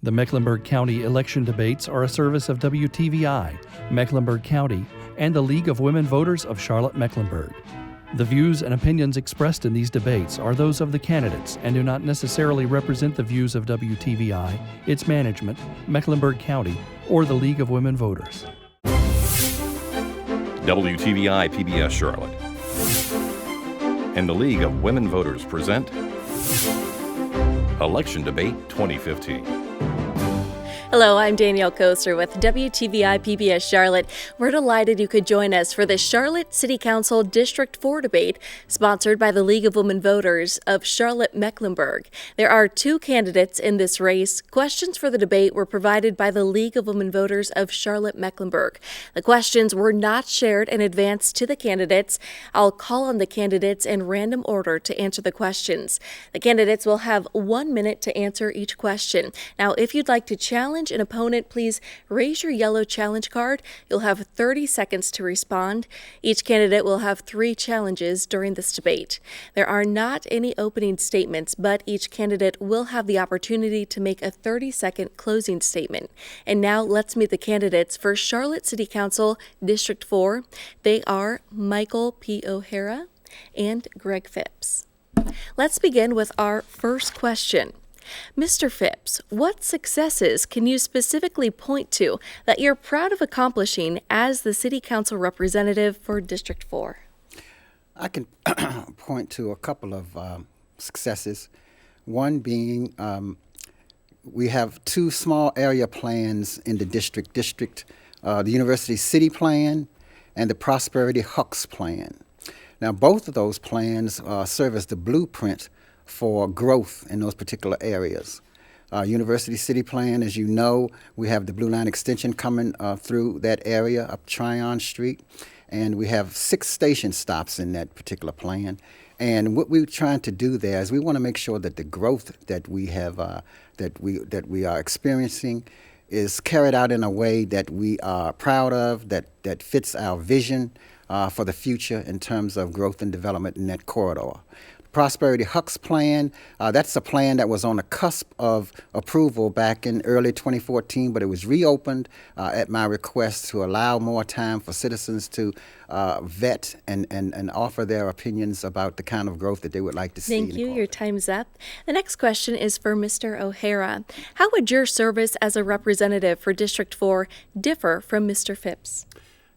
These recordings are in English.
The Mecklenburg County election debates are a service of WTVI, Mecklenburg County, and the League of Women Voters of Charlotte-Mecklenburg. The views and opinions expressed in these debates are those of the candidates and do not necessarily represent the views of WTVI, its management, Mecklenburg County, or the League of Women Voters. WTVI PBS Charlotte and the League of Women Voters present Election Debate 2015. Hello, I'm Danielle Koser with WTVI PBS Charlotte. We're delighted you could join us for the Charlotte City Council District 4 debate, sponsored by the League of Women Voters of Charlotte-Mecklenburg. There are two candidates in this race. Questions for the debate were provided by the League of Women Voters of Charlotte-Mecklenburg. The questions were not shared in advance to the candidates. I'll call on the candidates in random order to answer the questions. The candidates will have 1 minute to answer each question. Now, if you'd like to challenge an opponent, please raise your yellow challenge card. You'll have 30 seconds to respond. Each candidate will have 3 challenges during this debate. There are not any opening statements, but each candidate will have the opportunity to make a 30-second closing statement. And now let's meet the candidates for Charlotte City Council District 4. They are Michael P. O'Hara and Greg Phipps. Let's begin with our first question. Mr. Phipps, what successes can you specifically point to that you're proud of accomplishing as the City Council representative for District 4? I can point to a couple of successes. One being we have 2 small area plans in the district, the University City Plan and the Prosperity Hucks Plan. Now, both of those plans serve as the blueprint for growth in those particular areas. University City Plan, as you know, we have the Blue Line extension coming through that area up Tryon Street, and we have 6 station stops in that particular plan. And what we're trying to do there is we want to make sure that the growth that we have, that we are experiencing, is carried out in a way that we are proud of, that fits our vision for the future in terms of growth and development in that corridor. Prosperity Hucks Plan, that's a plan that was on the cusp of approval back in early 2014, but it was reopened at my request to allow more time for citizens to vet and offer their opinions about the kind of growth that they would like to see. Thank you. Your time's up. The next question is for Mr. O'Hara. How would your service as a representative for District 4 differ from Mr. Phipps?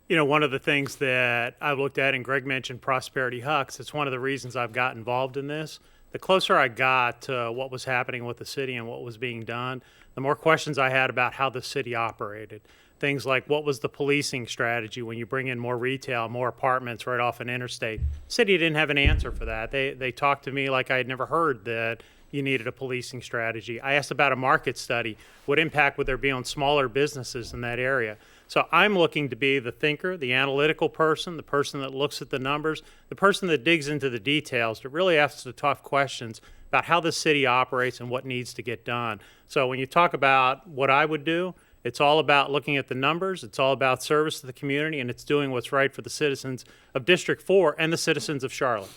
You know, one of the things that I've looked at, and Greg mentioned Prosperity Hucks, it's one of the reasons I've got involved in this. The closer I got to what was happening with the city and what was being done, the more questions I had about how the city operated. Things like, what was the policing strategy when you bring in more retail, more apartments right off an interstate? The city didn't have an answer for that. They talked to me like I had never heard that you needed a policing strategy. I asked about a market study. What impact would there be on smaller businesses in that area? So I'm looking to be the thinker, the analytical person, the person that looks at the numbers, the person that digs into the details, that really asks the tough questions about how the city operates and what needs to get done. So when you talk about what I would do, it's all about looking at the numbers, it's all about service to the community, and it's doing what's right for the citizens of District 4 and the citizens of Charlotte.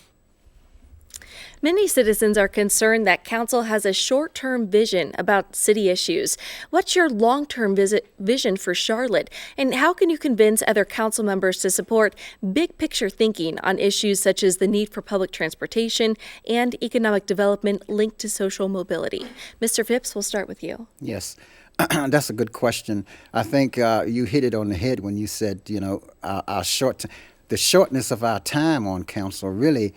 Many citizens are concerned that council has a short-term vision about city issues. What's your long-term vision for Charlotte, and how can you convince other council members to support big-picture thinking on issues such as the need for public transportation and economic development linked to social mobility? Mr. Phipps, we'll start with you. Yes. That's a good question. I think you hit it on the head when you said, you know, the shortness of our time on council really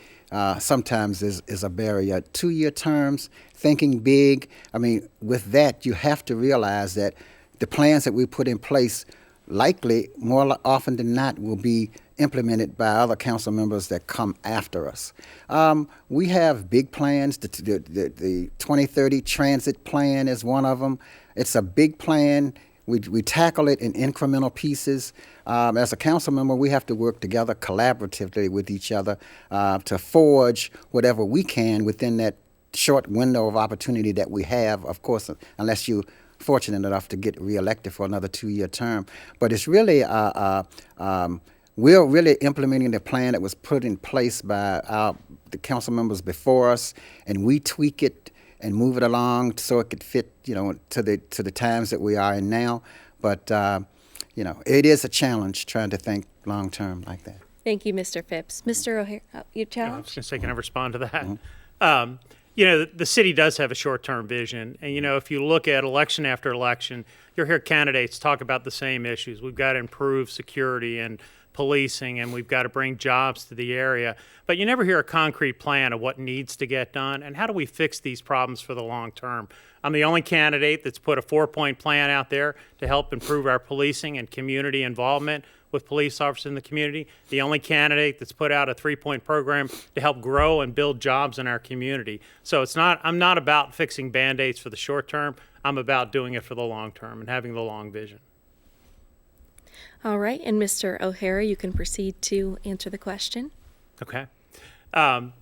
sometimes is a barrier. 2-year terms, thinking big. I mean, with that, you have to realize that the plans that we put in place likely, more often than not, will be implemented by other council members that come after us. We have big plans. The 2030 transit plan is one of them. It's a big plan. We tackle it in incremental pieces. As a council member, we have to work together collaboratively with each other to forge whatever we can within that short window of opportunity that we have, of course, unless you're fortunate enough to get reelected for another 2-year term. But it's really, we're really implementing the plan that was put in place by the council members before us, and we tweak it and move it along so it could fit, to the times that we are in now. But it is a challenge trying to think long term like that. Thank you, Mr. Phipps. Mr. O'Hara, your I challenge? was going to say, can I respond to that? The city does have a short-term vision. And, if you look at election after election, you'll hear candidates talk about the same issues. We've got to improve security and policing, and we've got to bring jobs to the area. But you never hear a concrete plan of what needs to get done and how do we fix these problems for the long term. I'm the only candidate that's put a 4-point plan out there to help improve our policing and community involvement with police officers in the community. The only candidate that's put out a 3-point program to help grow and build jobs in our community. So I'm not about fixing Band-Aids for the short term. I'm about doing it for the long term and having the long vision. All right, and Mr. O'Hara, you can proceed to answer the question. Okay. When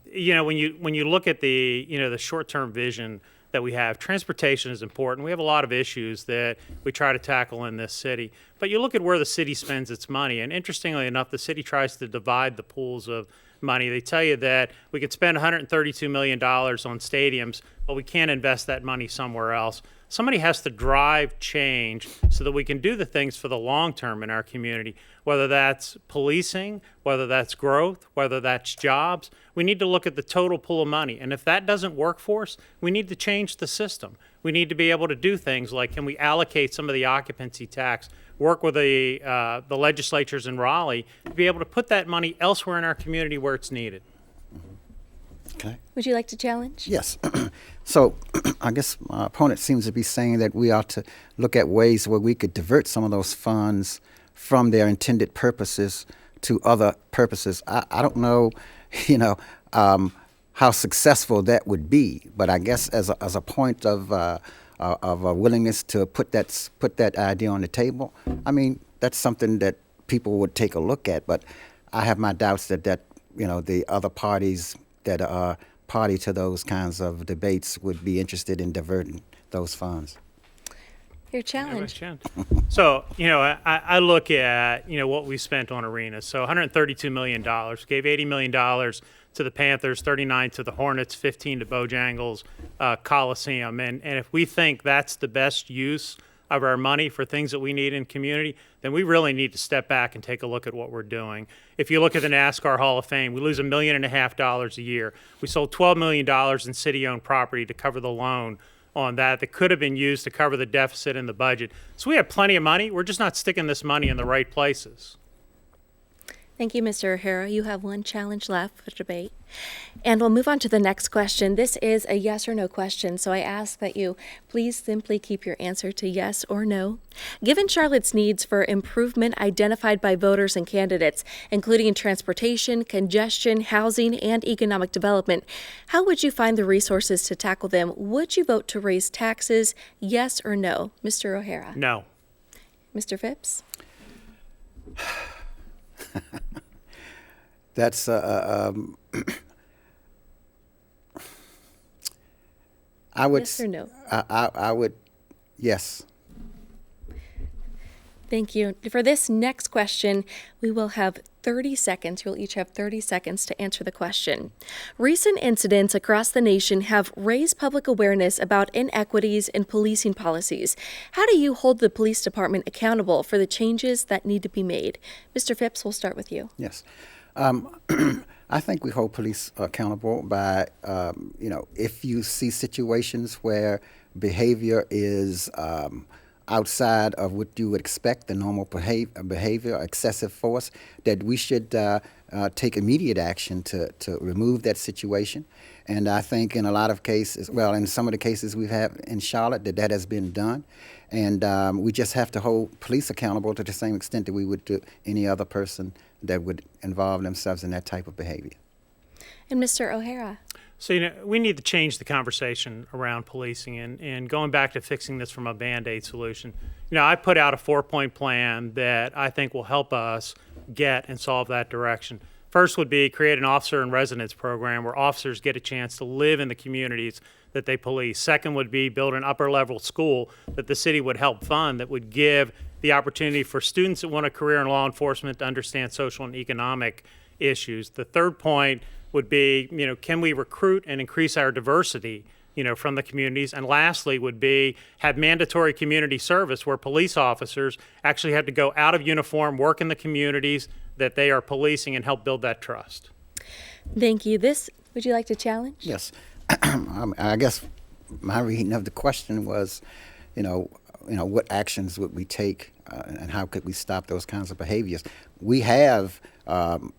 you look at the short-term vision that we have, transportation is important. We have a lot of issues that we try to tackle in this city. But you look at where the city spends its money, and interestingly enough, the city tries to divide the pools of money. They tell you that we could spend $132 million on stadiums, but we can't invest that money somewhere else. Somebody has to drive change so that we can do the things for the long term in our community, whether that's policing, whether that's growth, whether that's jobs. We need to look at the total pool of money. And if that doesn't work for us, we need to change the system. We need to be able to do things like, can we allocate some of the occupancy tax, work with the legislatures in Raleigh to be able to put that money elsewhere in our community where it's needed. Okay. Would you like to challenge? Yes. So I guess my opponent seems to be saying that we ought to look at ways where we could divert some of those funds from their intended purposes to other purposes. I don't know, how successful that would be, but I guess as a point of a willingness to put that idea on the table, I mean, that's something that people would take a look at. But I have my doubts that the other parties that are party to those kinds of debates would be interested in diverting those funds. Your challenge. So, I look at, what we spent on arenas. So $132 million. Gave $80 million to the Panthers, 39 to the Hornets, 15 to Bojangles Coliseum. And if we think that's the best use of our money for things that we need in community, then we really need to step back and take a look at what we're doing. If you look at the NASCAR Hall of Fame, we lose $1.5 million a year. We sold $12 million in city-owned property to cover the loan on that could have been used to cover the deficit in the budget. So we have plenty of money. We're just not sticking this money in the right places. Thank you, Mr. O'Hara. You have one challenge left for debate. And we'll move on to the next question. This is a yes or no question, so I ask that you please simply keep your answer to yes or no. Given Charlotte's needs for improvement identified by voters and candidates, including transportation, congestion, housing, and economic development, how would you find the resources to tackle them? Would you vote to raise taxes, yes or no? Mr. O'Hara. No. Mr. Phipps? That's I would. Yes or no? I would. Yes. Thank you. For this next question, we will have 30 seconds. You'll each have 30 seconds to answer the question. Recent incidents across the nation have raised public awareness about inequities in policing policies. How do you hold the police department accountable for the changes that need to be made? Mr. Phipps, we'll start with you. Yes. I think we hold police accountable by, if you see situations where behavior is outside of what you would expect, the normal behavior, excessive force, that we should take immediate action to remove that situation. And I think in a lot of cases, in some of the cases we've had in Charlotte, that has been done. And we just have to hold police accountable to the same extent that we would do any other person that would involve themselves in that type of behavior. And Mr. O'Hara. So, we need to change the conversation around policing and going back to fixing this from a Band-Aid solution. I put out a 4-point plan that I think will help us get and solve that direction. First would be create an officer in residence program where officers get a chance to live in the communities that they police. Second would be build an upper level school that the city would help fund that would give the opportunity for students that want a career in law enforcement to understand social and economic issues. The third point would be, can we recruit and increase our diversity from the communities. And lastly would be have mandatory community service where police officers actually have to go out of uniform, work in the communities that they are policing, and help build that trust. Thank you. Would you like to challenge? Yes. I guess my reading of the question was, what actions would we take and how could we stop those kinds of behaviors? We have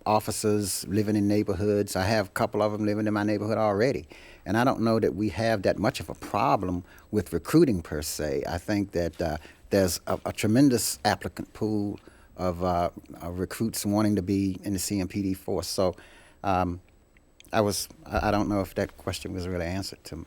officers living in neighborhoods. I have a couple of them living in my neighborhood already. And I don't know that we have that much of a problem with recruiting per se. I think that there's a tremendous applicant pool of recruits wanting to be in the CMPD force. So I don't know if that question was really answered to me.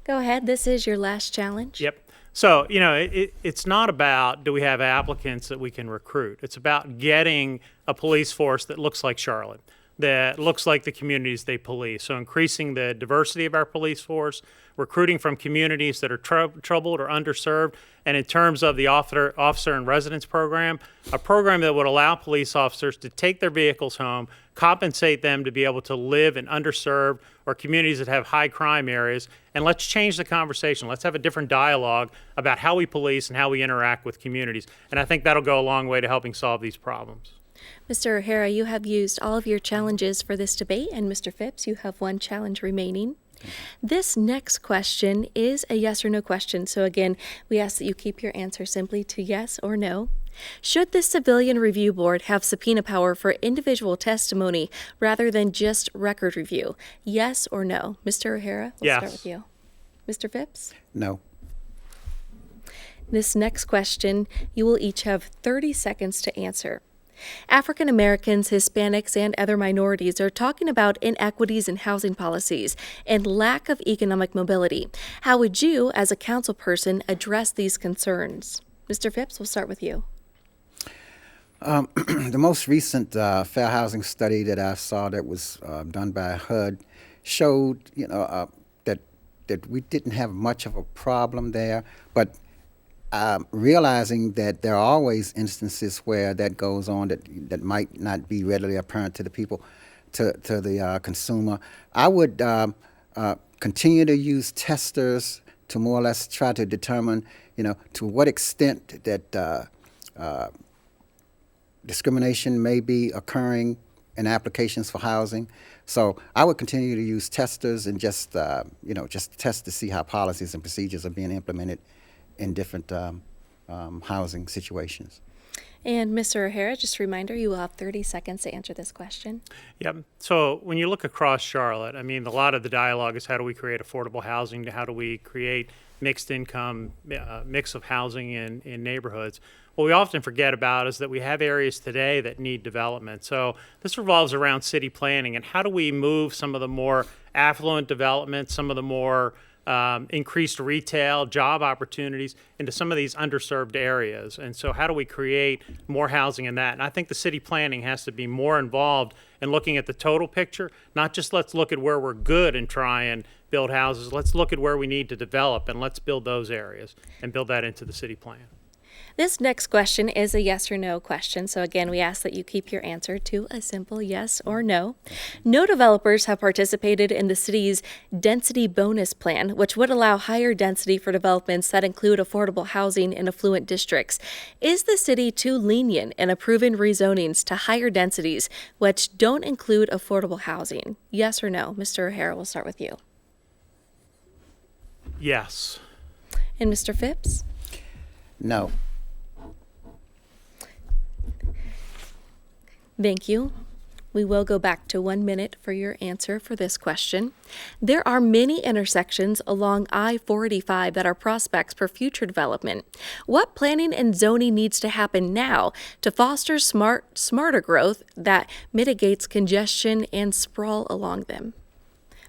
Go ahead. This is your last challenge. Yep. So, it's not about do we have applicants that we can recruit. It's about getting a police force that looks like Charlotte, that looks like the communities they police. So increasing the diversity of our police force, recruiting from communities that are troubled or underserved, and in terms of the officer in residence program, a program that would allow police officers to take their vehicles home, compensate them to be able to live in underserved or communities that have high crime areas, and let's change the conversation. Let's have a different dialogue about how we police and how we interact with communities. And I think that'll go a long way to helping solve these problems. Mr. O'Hara, you have used all of your challenges for this debate, and Mr. Phipps, you have one challenge remaining. This next question is a yes or no question. So again, we ask that you keep your answer simply to yes or no. Should the Civilian Review Board have subpoena power for individual testimony rather than just record review? Yes or no? Mr. O'Hara, we'll start with you. Mr. Phipps? No. This next question, you will each have 30 seconds to answer. African Americans, Hispanics, and other minorities are talking about inequities in housing policies and lack of economic mobility. How would you, as a council person, address these concerns? Mr. Phipps, we'll start with you. The most recent fair housing study that I saw that was done by HUD showed, that we didn't have much of a problem there, but realizing that there are always instances where that goes on that might not be readily apparent to the people, to the consumer. I would continue to use testers to more or less try to determine, to what extent that discrimination may be occurring in applications for housing. So I would continue to use testers and just test to see how policies and procedures are being implemented in different housing situations. And Mr. O'Hara, just a reminder, you will have 30 seconds to answer this question. Yep. So when you look across Charlotte, a lot of the dialogue is how do we create affordable housing, how do we create mixed income, mix of housing in neighborhoods. What we often forget about is that we have areas today that need development. So this revolves around city planning and how do we move some of the more affluent development, some of the more increased retail, job opportunities into some of these underserved areas. And so how do we create more housing in that? And I think the city planning has to be more involved in looking at the total picture, not just let's look at where we're good and try and build houses. Let's look at where we need to develop and let's build those areas and build that into the city plan. This next question is a yes or no question. So again, we ask that you keep your answer to a simple yes or no. No developers have participated in the city's density bonus plan, which would allow higher density for developments that include affordable housing in affluent districts. Is the city too lenient in approving rezonings to higher densities, which don't include affordable housing? Yes or no? Mr. O'Hara, we'll start with you. Yes. And Mr. Phipps? No. Thank you. We will go back to 1 minute for your answer for this question. There are many intersections along I-485 that are prospects for future development. What planning and zoning needs to happen now to foster smarter growth that mitigates congestion and sprawl along them?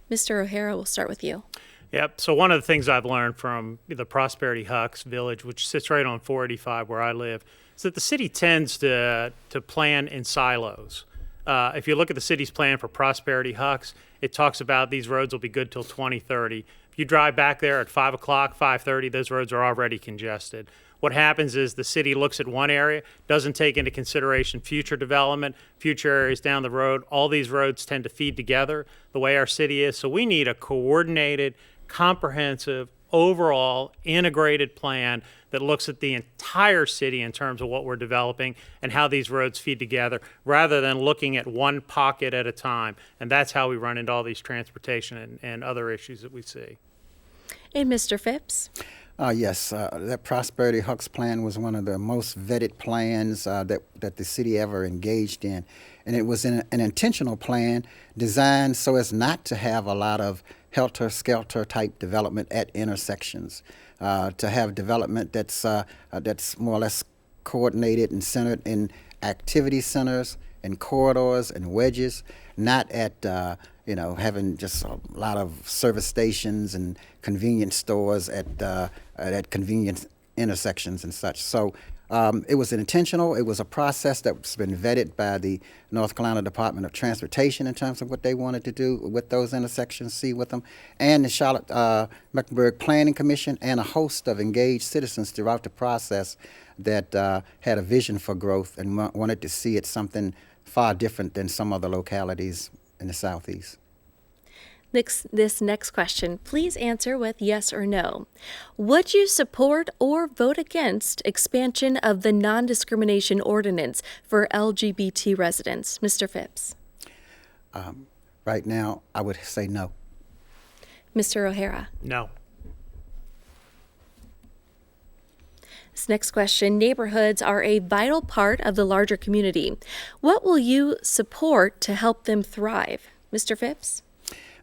Mr. O'Hara, we'll start with you. Yep. So one of the things I've learned from the Prosperity Hucks Village, which sits right on 485 where I live, is that the city tends to plan in silos. If you look at the city's plan for Prosperity Hucks, it talks about these roads will be good till 2030. If you drive back there at 5 o'clock, 5:30, those roads are already congested. What happens is the city looks at one area, doesn't take into consideration future development, future areas down the road. All these roads tend to feed together the way our city is. So we need a coordinated, comprehensive, overall integrated plan that looks at the entire city in terms of what we're developing and how these roads feed together, rather than looking at one pocket at a time. And that's how we run into all these transportation and other issues that we see. And Mr. Phipps? Yes, that Prosperity Hucks plan was one of the most vetted plans that the city ever engaged in. And it was an intentional plan designed so as not to have a lot of helter-skelter type development at intersections, to have development that's more or less coordinated and centered in activity centers and corridors and wedges, not at having just a lot of service stations and convenience stores at convenient intersections and such. So it was intentional. It was a process that's been vetted by the North Carolina Department of Transportation in terms of what they wanted to do with those intersections, see with them, and the Charlotte-Mecklenburg Planning Commission, and a host of engaged citizens throughout the process that had a vision for growth and wanted to see it something far different than some other localities in the Southeast. This next question, please answer with yes or no. Would you support or vote against expansion of the non-discrimination ordinance for LGBT residents? Mr. Phipps. Right now, I would say no. Mr. O'Hara. No. This next question, neighborhoods are a vital part of the larger community. What will you support to help them thrive? Mr. Phipps?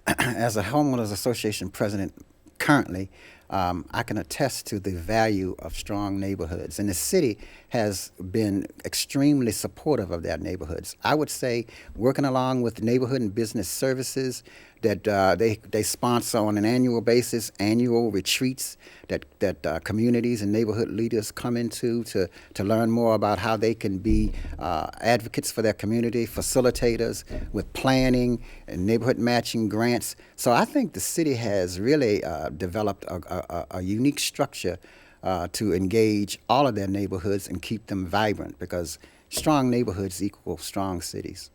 As a homeowners association president currently, I can attest to the value of strong neighborhoods, and the city has been extremely supportive of their neighborhoods. I would say, working along with neighborhood and business services, that they sponsor on an annual basis annual retreats that communities and neighborhood leaders come into to learn more about how they can be advocates for their community, facilitators with planning and neighborhood matching grants. So I think the city has really developed a unique structure to engage all of their neighborhoods and keep them vibrant, because strong neighborhoods equal strong cities.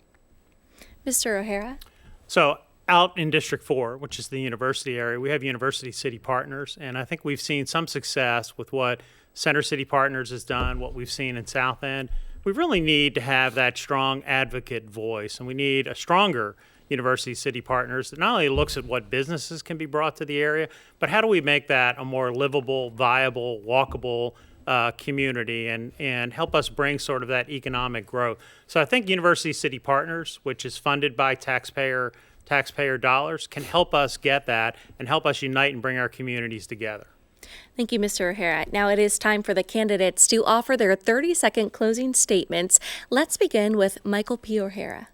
Mr. O'Hara? So out in District 4, which is the university area, we have University City Partners, and I think we've seen some success with what Center City Partners has done, what we've seen in South End. We really need to have that strong advocate voice, and we need a stronger University City Partners that not only looks at what businesses can be brought to the area, but how do we make that a more livable, viable, walkable community and help us bring sort of that economic growth. So I think University City Partners, which is funded by taxpayer dollars, can help us get that and help us unite and bring our communities together. Thank you, Mr. O'Hara. Now it is time for the candidates to offer their 30-second closing statements. Let's begin with Michael P. O'Hara.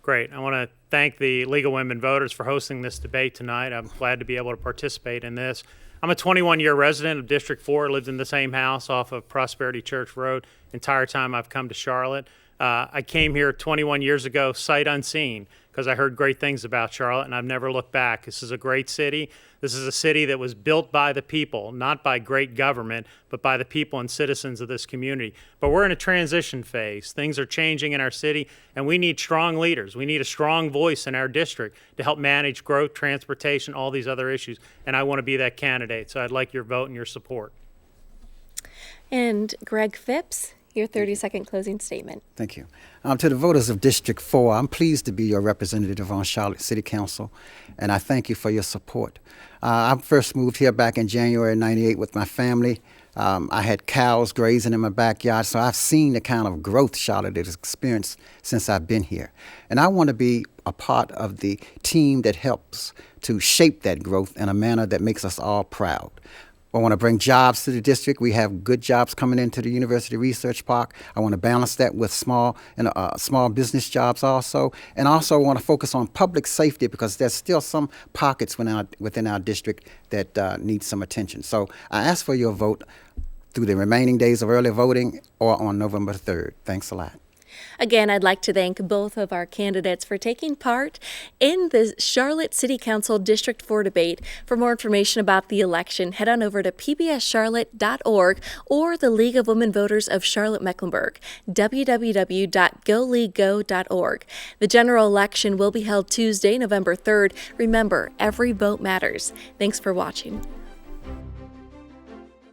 Great. I want to thank the League of Women Voters for hosting this debate tonight. I'm glad to be able to participate in this. I'm a 21-year resident of District 4, lived in the same house off of Prosperity Church Road entire time I've come to Charlotte. I came here 21 years ago, sight unseen, because I heard great things about Charlotte, and I've never looked back. This is a great city. This is a city that was built by the people, not by great government, but by the people and citizens of this community. But we're in a transition phase. Things are changing in our city, and we need strong leaders. We need a strong voice in our district to help manage growth, transportation, all these other issues, and I want to be that candidate. So I'd like your vote and your support. And Greg Phipps, your 30-second closing statement. Thank you. To the voters of District 4, I'm pleased to be your representative on Charlotte City Council, and I thank you for your support. I first moved here back in January '98 with my family. I had cows grazing in my backyard, so I've seen the kind of growth Charlotte has experienced since I've been here. And I want to be a part of the team that helps to shape that growth in a manner that makes us all proud. I want to bring jobs to the district. We have good jobs coming into the University Research Park. I want to balance that with small business jobs also. And also want to focus on public safety, because there's still some pockets within our district that need some attention. So I ask for your vote through the remaining days of early voting or on November 3rd. Thanks a lot. Again, I'd like to thank both of our candidates for taking part in the Charlotte City Council District 4 debate. For more information about the election, head on over to pbscharlotte.org or the League of Women Voters of Charlotte-Mecklenburg, www.goleaguego.org. The general election will be held Tuesday, November 3rd. Remember, every vote matters. Thanks for watching.